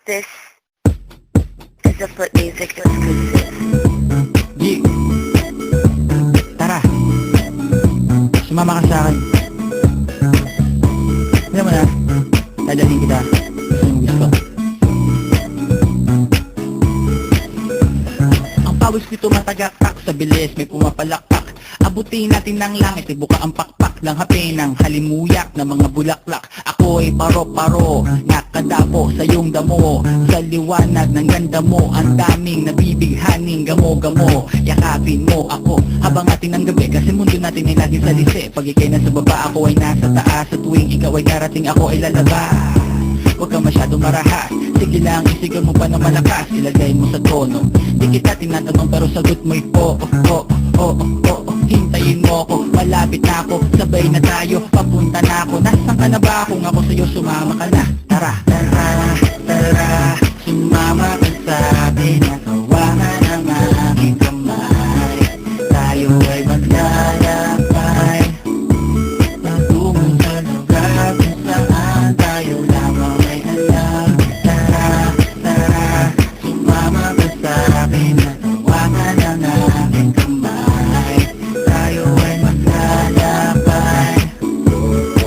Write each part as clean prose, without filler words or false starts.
This is a Foot Music exclusive. G, tara, sumama ka sa akin. Alam mo na, dadalhin kita sa yung gusto. Ang pawis nito matagaktak, sa bilis may pumapalakpak. Abutin natin ng langit, ibuka ang pakpak ng hape ng halimuyak ng mga bulaklak. Ako'y paro-paro, nakadapo sa iyong damo. Sa liwanag ng ganda mo, ang daming nabibighaning gamo-gamo. Yakapin mo ako habang atin ng gabi, kasi mundo natin ay laging salisi. Pag ikay nasa baba, ako ay nasa taas. Sa tuwing ikaw ay darating, ako ay lalabas. Huwag ka masyadong marahas, sige lang, isigaw mo pa na malakas. Ilagay mo sa tono, di kita tinatanong pero sagot mo'y po. Hintayin mo ako, malapit na ako, sabay na tayo, papunta na ako. Nasaan ka na ba? Kung ako sa'yo, sumama ka na. Tara, tara, tara, sumama ka sa akin. Nakawangan ang aking kamay, tayo ay maglalakbay patungo sa lugar kung saan tayo lamang ay alam. Tara, tara, sumama ka sa akin. Nakawangan ang aking kamay, tayo ay maglalakbay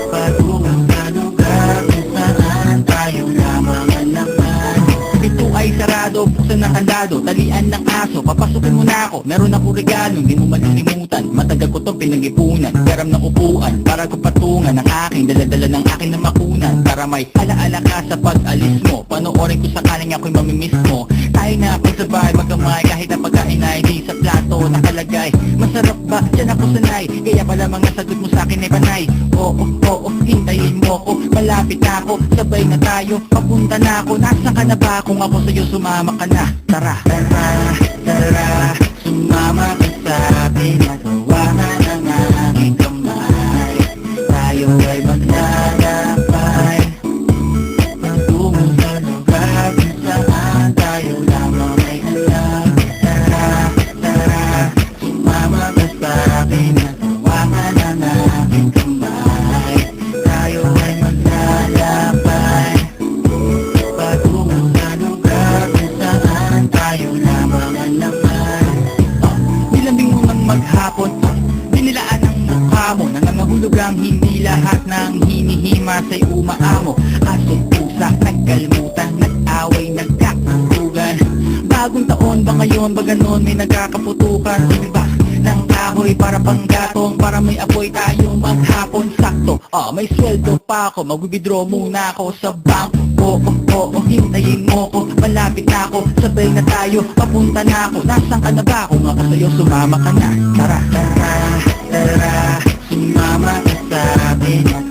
patungo sa lugar kung saan tayo lamang alaman. Ito ay sarado, buksan ng kandado, talian ng aso, papasukin mo na ako. Meron akong regalo, hindi mo malilimutan. Matagal ko itong pinag-ipunan, garam ng upuan para ko patungan ang aking daladala ng aking na makunan. Para may alaala ka sa pag-alis mo, panoorin ko sakaling ako'y mamimiss mo. Tayo na pagsabay, magkamay, kahit ang pagkain ay di sa plato nakalagay. Masarap ba? Diyan ako sanay, kaya pala mga sagot mo sa akin ay panay. Oo, hintayin mo ko, malapit na ako, sabay na tayo, papunta na ako. Nasaan ka na ba? Kung ako sa'yo, sumama ka na. Tara, tara, tara, sumama ka sa akin. Nagawangan ang aking kamay, tayo ay maglalakbay patungo sa lugar kung saan tayo lamang ay alam. Tara, tara, sumama ka sa akin. Nagawangan ang aking kamay, tayo ay maglalakbay patungo sa lugar kung saan tayo lamang alaman. Nilambing mo ng maghapon, dinilaan ang mukha mo. Nangangahulog ang hindi lahat ng hinihima sa'y umaamo. Aso't pusa, nagkalmutan, nag-away, nagkakarugan. Bagong taon ba ngayon, ba ganon may nagkakaputukan? Diba ng kahoy para panggatong, para may apoy tayo maghapon. Sakto, may sweldo pa ako, mag-withdraw muna ako sa bangko. Hintayin mo ko, malapit na ako, sabay na tayo, papunta na ako. Nasaan ka na ba? Kung ako sa'yo, sumama ka na. Tara, tara, tara, sumama ka sa akin.